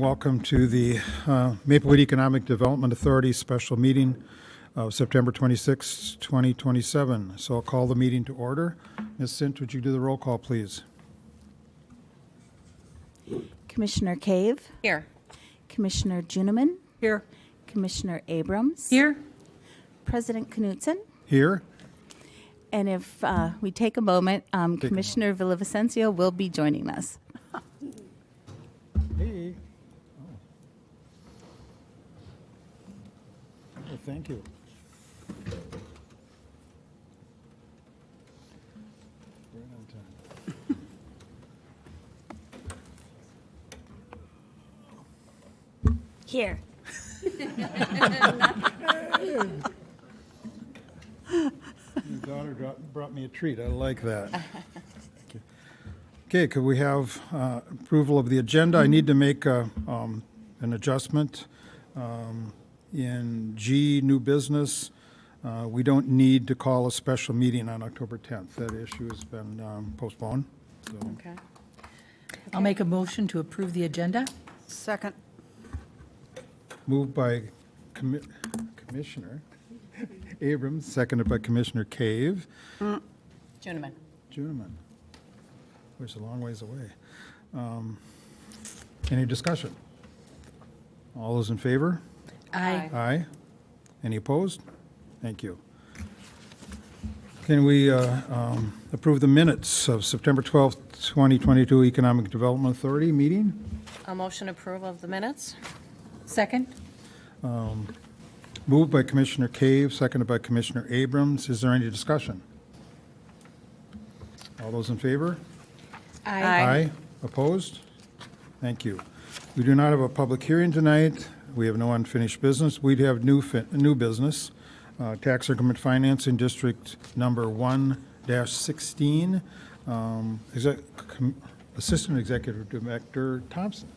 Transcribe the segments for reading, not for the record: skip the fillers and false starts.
Welcome to the Maplewood Economic Development Authority special meeting of September 26, 2027. So I'll call the meeting to order. Ms. Sint, would you do the roll call, please? Commissioner Cave. Here. Commissioner Juniman. Here. Commissioner Abrams. Here. President Knutson. Here. And if we take a moment, Commissioner Villavicencio will be joining us. Hey. Oh, thank you. Right on time. Here. Your daughter brought me a treat. I like that. Okay, could we have approval of the agenda? I need to make an adjustment. In G, new business, we don't need to call a special meeting on October 10th. That issue has been postponed. So. Okay. I'll make a motion to approve the agenda. Second. Moved by Commissioner Abrams, seconded by Commissioner Cave. Juniman. Juniman. Which is a long ways away. Any discussion? All those in favor? Aye. Aye. Any opposed? Thank you. Can we approve the minutes of September 12th, 2022 Economic Development Authority meeting? A motion approval of the minutes. Second? Moved by Commissioner Cave, seconded by Commissioner Abrams. Is there any discussion? All those in favor? Aye. Opposed? Thank you. We do not have a public hearing tonight. We have no unfinished business. We have new business. Tax Increment Financing District Number 1-16. Assistant Executive Director Thompson.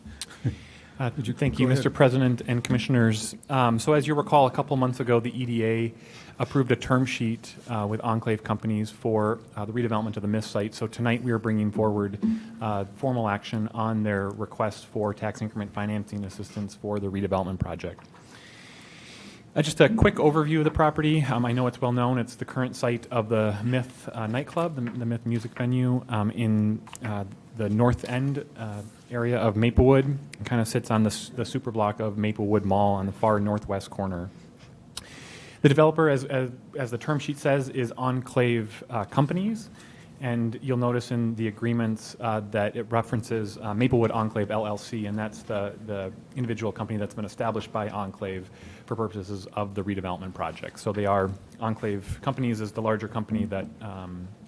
Thank you, Mr. President and Commissioners. So as you recall, a couple months ago, the EDA approved a term sheet with Enclave companies for the redevelopment of the MIST site. So tonight we are bringing forward formal action on their request for tax increment financing assistance for the redevelopment project. Just a quick overview of the property. I know it's well known. It's the current site of the Myth nightclub, the Myth music venue in the north end area of Maplewood. It kind of sits on the super block of Maplewood Mall on the far northwest corner. The developer, as the term sheet says, is Enclave Companies. And you'll notice in the agreements that it references Maplewood Enclave LLC, and that's the individual company that's been established by Enclave for purposes of the redevelopment project. So they are, Enclave Companies is the larger company that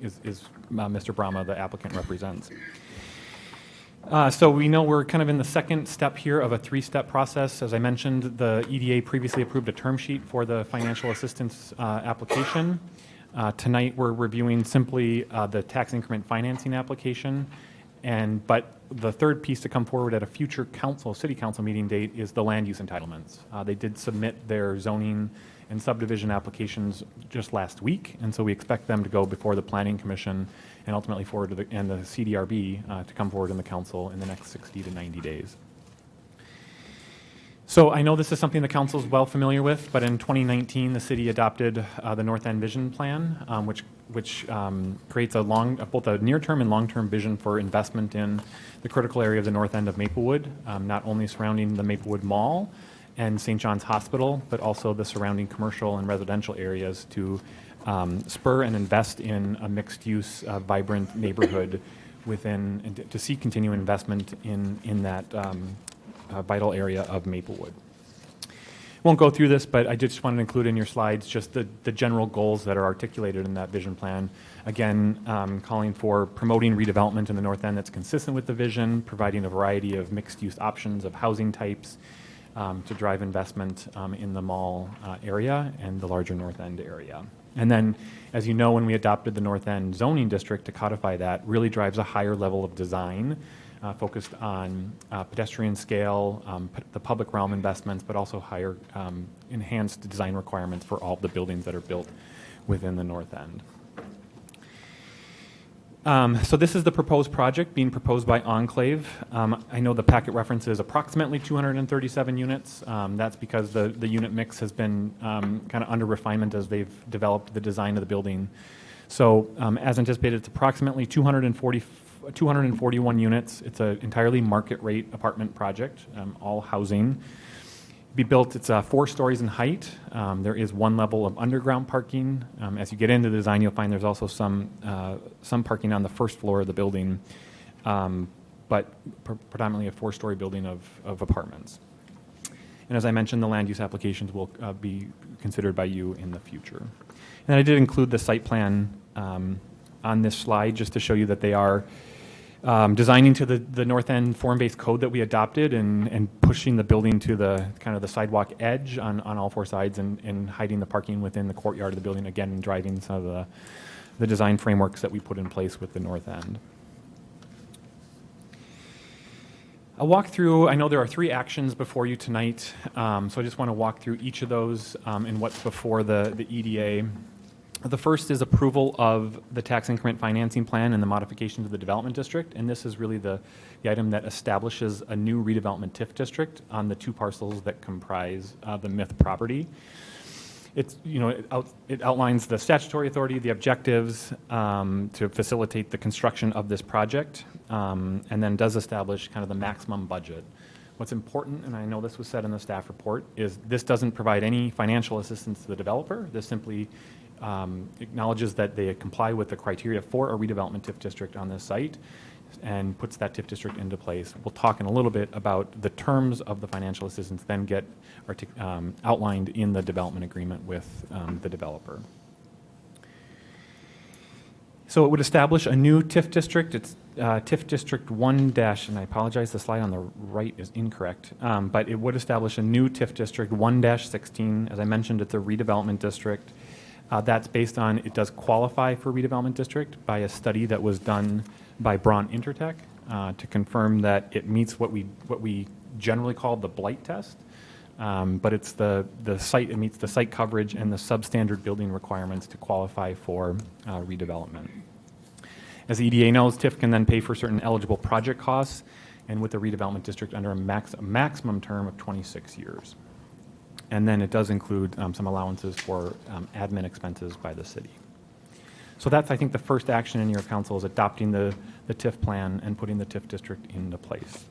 is Mr. Brahma, the applicant, represents. So we know we're kind of in the second step here of a three-step process. As I mentioned, the EDA previously approved a term sheet for the financial assistance application. Tonight we're reviewing simply the tax increment financing application, but the third piece to come forward at a future city council meeting date is the land use entitlements. They did submit their zoning and subdivision applications just last week, and so we expect them to go before the Planning Commission and ultimately forward to the CDRB to come forward in the council in the next 60 to 90 days. So I know this is something the council is well familiar with, but in 2019 the city adopted the North End Vision Plan, which creates both a near-term and long-term vision for investment in the critical area of the north end of Maplewood, not only surrounding the Maplewood Mall and St. John's Hospital, but also the surrounding commercial and residential areas to spur and invest in a mixed-use, vibrant neighborhood and to see continuing investment in that vital area of Maplewood. Won't go through this, but I just wanted to include in your slides just the general goals that are articulated in that vision plan. Again, calling for promoting redevelopment in the North End that's consistent with the vision, providing a variety of mixed-use options of housing types to drive investment in the mall area and the larger North End area. And then, as you know, when we adopted the North End zoning district to codify that, really drives a higher level of design focused on pedestrian scale, the public realm investments, but also higher enhanced design requirements for all the buildings that are built within the North End. So this is the proposed project being proposed by Enclave. I know the packet references approximately 237 units. That's because the unit mix has been kind of under refinement as they've developed the design of the building. So as anticipated, it's approximately 241 units. It's an entirely market rate apartment project, all housing. Be built, it's 4 stories in height. There is 1 level of underground parking. As you get into the design, you'll find there's also some parking on the first floor of the building, but predominantly a 4-story building of apartments. And as I mentioned, the land use applications will be considered by you in the future. And I did include the site plan on this slide just to show you that they are designing to the north end form-based code that we adopted and pushing the building to the kind of the sidewalk edge on all 4 sides and hiding the parking within the courtyard of the building, again, and driving some of the design frameworks that we put in place with the north end. I'll walk through, I know there are 3 actions before you tonight, so I just want to walk through each of those and what's before the EDA. The first is approval of the tax increment financing plan and the modification to the development district, and this is really the item that establishes a new redevelopment TIF district on the 2 parcels that comprise the MITH property. It's, it outlines the statutory authority, the objectives to facilitate the construction of this project, and then does establish kind of the maximum budget. What's important, and I know this was said in the staff report, is this doesn't provide any financial assistance to the developer. This simply acknowledges that they comply with the criteria for a redevelopment TIF district on this site and puts that TIF district into place. We'll talk in a little bit about the terms of the financial assistance, then get outlined in the development agreement with the developer. So it would establish a new TIF district. It's TIF District 1 dash, and I apologize, the slide on the right is incorrect, but it would establish a new TIF District 1-16. As I mentioned, it's a redevelopment district. That's based on, it does qualify for redevelopment district by a study that was done by Braun Intertech to confirm that it meets what we generally call the blight test, but it's the site, it meets the site coverage and the substandard building requirements to qualify for redevelopment. As the EDA knows, TIF can then pay for certain eligible project costs, and with the redevelopment district under a maximum term of 26 years. And then it does include some allowances for admin expenses by the city. So that's, I think, the first action in your council is adopting the TIF plan and putting the TIF district into place.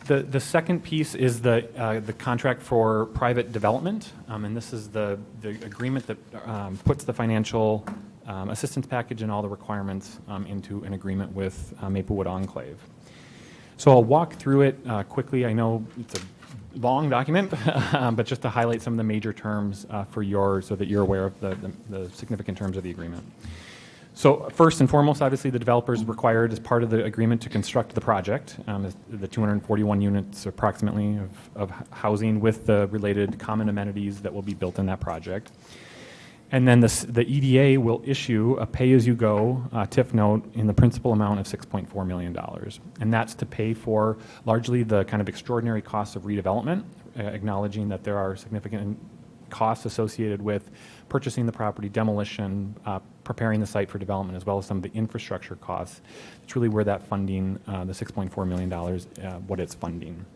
The second piece is the contract for private development, and this is the agreement that puts the financial assistance package and all the requirements into an agreement with Maplewood Enclave. So I'll walk through it quickly. I know it's a long document, but just to highlight some of the major terms so that you're aware of the significant terms of the agreement. So first and foremost, obviously, the developer is required as part of the agreement to construct the project, the 241 units approximately of housing with the related common amenities that will be built in that project. And then the EDA will issue a pay-as-you-go TIF note in the principal amount of $6.4 million. And that's to pay for largely the kind of extraordinary costs of redevelopment, acknowledging that there are significant costs associated with purchasing the property, demolition, preparing the site for development, as well as some of the infrastructure costs. It's really where that funding, the $6.4 million, what it's funding.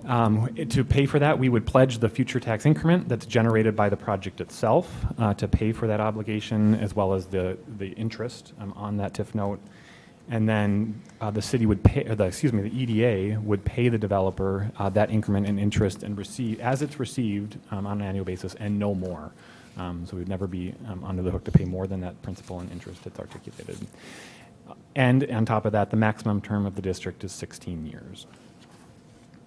To pay for that, we would pledge the future tax increment that's generated by the project itself to pay for that obligation, as well as the interest on that TIF note. And then the city would pay, the EDA would pay the developer that increment and interest and receive, as it's received on an annual basis, and no more. So we'd never be under the hook to pay more than that principal and interest that's articulated. And on top of that, the maximum term of the district is 16 years.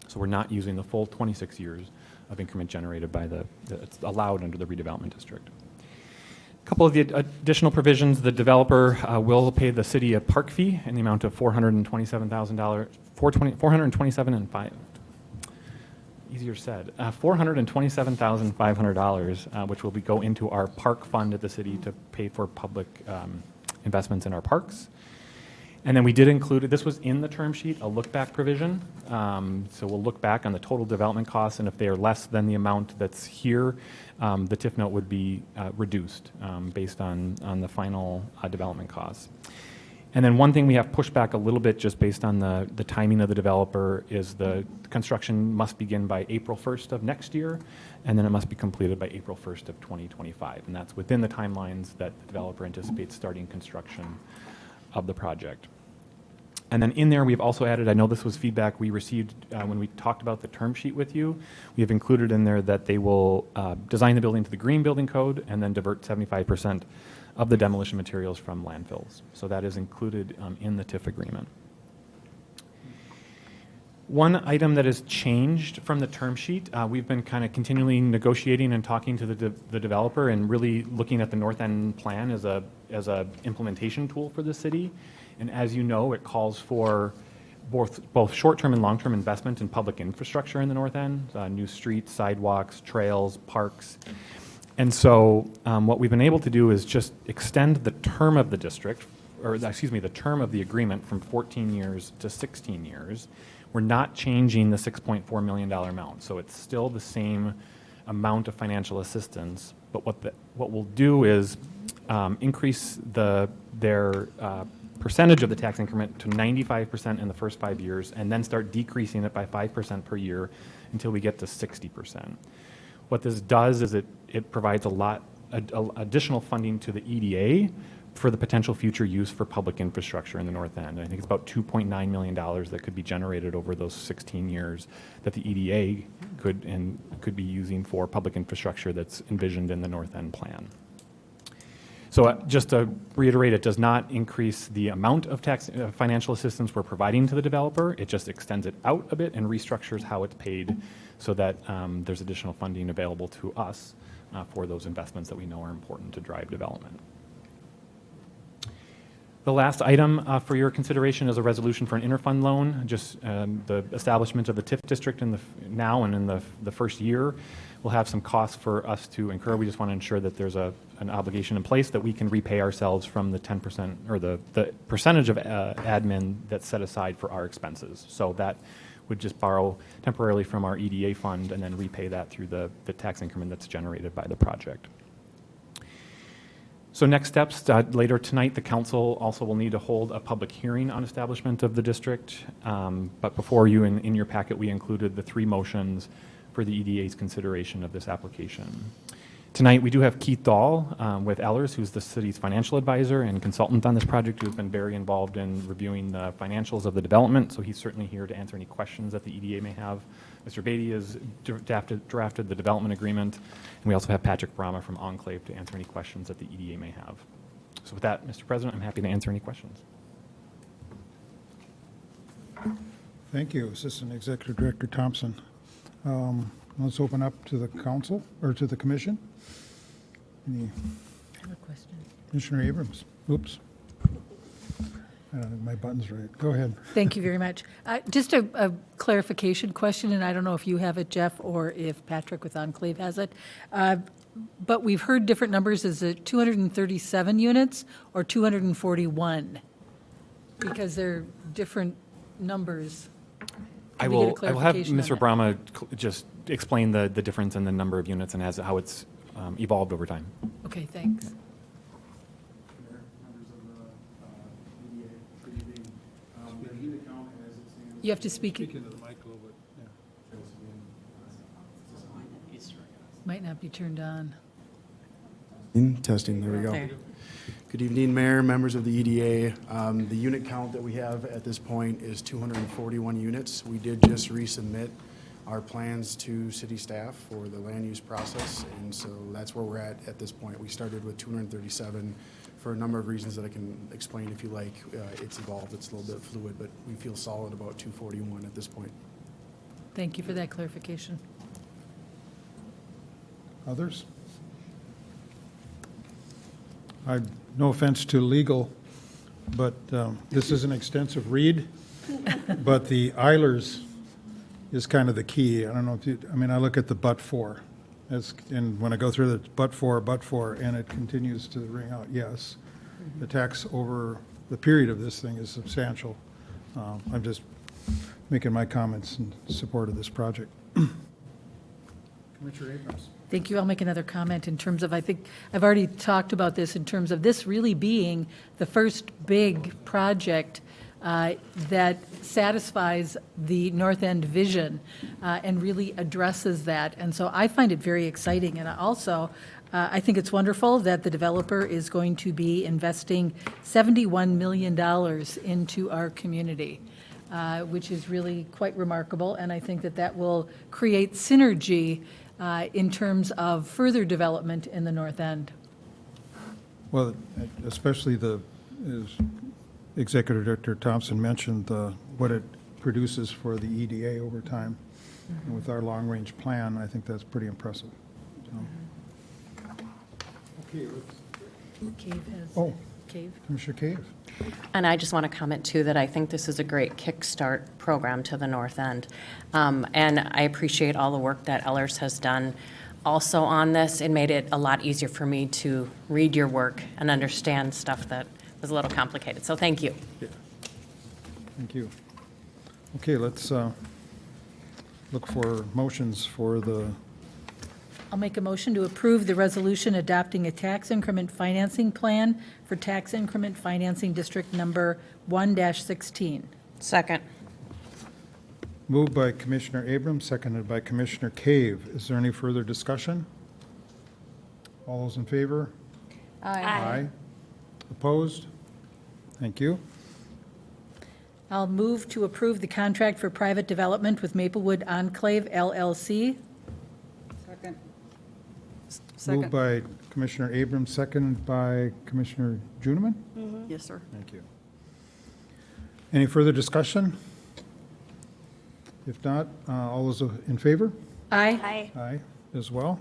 So we're not using the full 26 years of increment generated by it's allowed under the redevelopment district. A couple of the additional provisions: the developer will pay the city a park fee in the amount of $427,000, $427,500, which will go into our park fund at the city to pay for public investments in our parks. And then we did include, this was in the term sheet, a look-back provision. So we'll look back on the total development costs, and if they are less than the amount that's here, the TIF note would be reduced based on the final development costs. And then one thing we have pushed back a little bit just based on the timing of the developer is the construction must begin by April 1st of next year, and then it must be completed by April 1st of 2025. And that's within the timelines that the developer anticipates starting construction of the project. And then in there, we've also added, I know this was feedback we received when we talked about the term sheet with you, we have included in there that they will design the building to the green building code and then divert 75% of the demolition materials from landfills. So that is included in the TIF agreement. One item that has changed from the term sheet, we've been kind of continually negotiating and talking to the developer and really looking at the North End plan as a implementation tool for the city. And as you know, it calls for both short-term and long-term investment in public infrastructure in the North End, new streets, sidewalks, trails, parks. And so what we've been able to do is just extend the term of the district, or excuse me, the term of the agreement from 14 years to 16 years. We're not changing the $6.4 million amount, so it's still the same amount of financial assistance, but what we'll do is increase their percentage of the tax increment to 95% in the first 5 years, and then start decreasing it by 5% per year until we get to 60%. What this does is it provides a lot additional funding to the EDA for the potential future use for public infrastructure in the North End. I think it's about $2.9 million that could be generated over those 16 years that the EDA could be using for public infrastructure that's envisioned in the North End plan. So just to reiterate, it does not increase the amount of tax financial assistance we're providing to the developer. It just extends it out a bit and restructures how it's paid so that there's additional funding available to us for those investments that we know are important to drive development. The last item for your consideration is a resolution for an interfund loan. Just the establishment of the TIF district now and in the first year will have some costs for us to incur. We just want to ensure that there's an obligation in place that we can repay ourselves from the 10% or the percentage of admin that's set aside for our expenses. So that would just borrow temporarily from our EDA fund and then repay that through the tax increment that's generated by the project. So next steps, later tonight, the council also will need to hold a public hearing on establishment of the district. But before you, in your packet, we included the 3 motions for the EDA's consideration of this application. Tonight, we do have Keith Dahl with Ellers, who's the city's financial advisor and consultant on this project, who's been very involved in reviewing the financials of the development. So he's certainly here to answer any questions that the EDA may have. Mr. Beatty has drafted the development agreement. And we also have Patrick Brahma from Enclave to answer any questions that the EDA may have. So with that, Mr. President, I'm happy to answer any questions. Thank you, Assistant Executive Director Thompson. Let's open up to the council, or to the commission. I have a question. Commissioner Abrams. Oops. I don't think my button's right. Go ahead. Thank you very much. Just a clarification question, and I don't know if you have it, Jeff, or if Patrick with Enclave has it. But we've heard different numbers. Is it 237 units or 241? Because they're different numbers. I will have Mr. Brahma just explain the difference in the number of units and how it's evolved over time. Okay, thanks. You have to speak. Speak into the mic a little bit. Yeah. Might not be turned on. Testing, there we go. There. Good evening, Mayor, members of the EDA. The unit count that we have at this point is 241 units. We did just resubmit our plans to city staff for the land use process, and so that's where we're at this point. We started with 237 for a number of reasons that I can explain if you like. It's evolved, it's a little bit fluid, but we feel solid about 241 at this point. Thank you for that clarification. Others? No offense to legal, but this is an extensive read, but the Eilers is kind of the key. I don't know if you, I mean, I look at the but for, and when I go through the but for, and it continues to ring out, yes. The tax over the period of this thing is substantial. I'm just making my comments in support of this project. Commissioner Abrams. Thank you. I'll make another comment in terms of, I think, I've already talked about this in terms of this really being the first big project that satisfies the North End vision and really addresses that. And so I find it very exciting. And also, I think it's wonderful that the developer is going to be investing $71 million into our community, which is really quite remarkable. And I think that that will create synergy in terms of further development in the North End. Well, especially as Executive Director Thompson mentioned, what it produces for the EDA over time. And with our long-range plan, I think that's pretty impressive. So. Okay, Cave has, oh, Cave. Commissioner Cave. And I just want to comment, too, that I think this is a great kickstart program to the North End. And I appreciate all the work that Ellers has done also on this. It made it a lot easier for me to read your work and understand stuff that was a little complicated. So thank you. Yeah. Thank you. Okay, let's look for motions for the, I'll make a motion to approve the resolution adopting a tax increment financing plan for tax increment financing district number 1-16. Second. moved by Commissioner Abrams, seconded by Commissioner Cave. Is there any further discussion? All those in favor? Aye. Opposed? Thank you. I'll move to approve the contract for private development with Maplewood Enclave LLC. Moved by Commissioner Abrams, seconded by Commissioner Juniman? Yes, sir. Thank you. Any further discussion? If not, all those in favor? Aye. Aye, as well.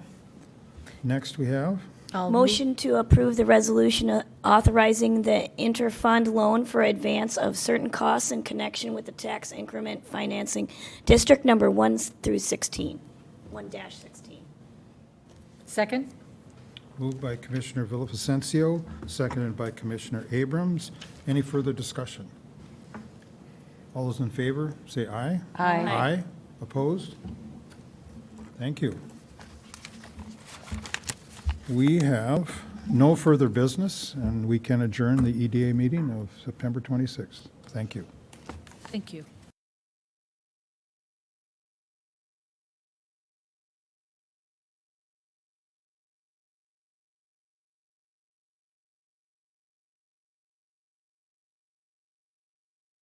Next, we have, I'll Motion to approve the resolution authorizing the interfund loan for advance of certain costs in connection with the tax increment financing district number 1-16. Second? moved by Commissioner Villavicencio, seconded by Commissioner Abrams. Any further discussion? All those in favor, say aye. Aye. Aye. Opposed? Thank you. We have no further business, and we can adjourn the EDA meeting of September 26th. Thank you. Thank you.